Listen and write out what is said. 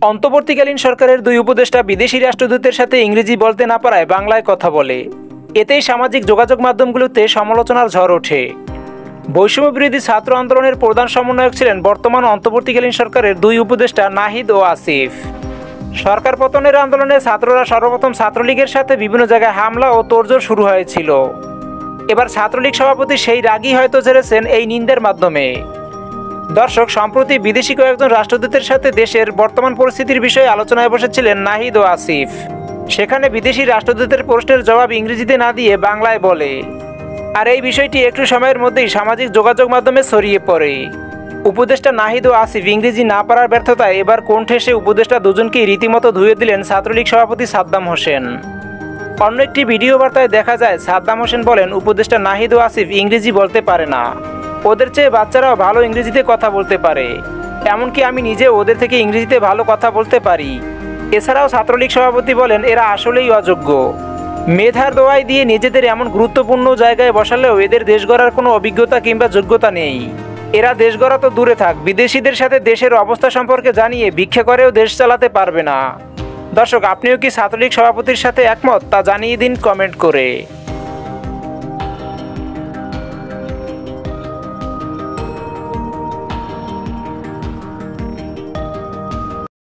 অন্তর্বর্তীকালীন সরকারের দুই উপদেষ্টা বিদেশি রাষ্ট্রদূতের সাথে ইংরেজি বলতে না পারায় বাংলায় কথা বলে। এতেই সামাজিক যোগাযোগ মাধ্যমগুলোতে সমালোচনার ঝড় ওঠে। বৈষম্য বিরোধী ছাত্র আন্দোলনের প্রধান সমন্বয়ক ছিলেন বর্তমান অন্তর্বর্তীকালীন সরকারের দুই উপদেষ্টা নাহিদ ও আসিফ। সরকার পতনের আন্দোলনে ছাত্ররা সর্বপ্রথম ছাত্রলীগের সাথে বিভিন্ন জায়গায় হামলা ও তোড়জোড় শুরু হয়েছিল। এবার ছাত্রলীগ সভাপতি সেই রাগই হয়তো ঝেড়েছেন এই নিন্দার মাধ্যমে। দর্শক, সম্প্রতি বিদেশি কয়েকজন রাষ্ট্রদূতের সাথে দেশের বর্তমান পরিস্থিতির বিষয়ে আলোচনায় বসেছিলেন নাহিদ ও আসিফ। সেখানে বিদেশি রাষ্ট্রদূতের প্রশ্নের জবাব ইংরেজিতে না দিয়ে বাংলায় বলে। আর এই বিষয়টি একটু সময়ের মধ্যেই সামাজিক যোগাযোগ মাধ্যমে ছড়িয়ে পড়ে। উপদেষ্টা নাহিদ ও আসিফ ইংরেজি না পারার ব্যর্থতায় এবার কোণ ঠেসে উপদেষ্টা দুজনকেই রীতিমতো ধুয়ে দিলেন ছাত্রলীগ সভাপতি সাদ্দাম হোসেন। অন্য একটি ভিডিও বার্তায় দেখা যায় সাদ্দাম হোসেন বলেন, উপদেষ্টা নাহিদ ও আসিফ ইংরেজি বলতে পারে না, ওদের চেয়ে বাচ্চারাও ভালো ইংরেজিতে কথা বলতে পারে, এমনকি আমি নিজে ওদের থেকে ইংরেজিতে ভালো কথা বলতে পারি। এছাড়াও ছাত্রলীগ সভাপতি বলেন, এরা আসলেই অযোগ্য। মেধার দোয়াই দিয়ে নিজেদের এমন গুরুত্বপূর্ণ জায়গায় বসালেও এদের দেশ গড়ার কোনো অভিজ্ঞতা কিংবা যোগ্যতা নেই। এরা দেশ গড়া তো দূরে থাক, বিদেশিদের সাথে দেশের অবস্থা সম্পর্কে জানিয়ে ভিক্ষা করেও দেশ চালাতে পারবে না। দর্শক, আপনিও কি ছাত্রলীগ সভাপতির সাথে একমত তা জানিয়ে দিন কমেন্ট করে।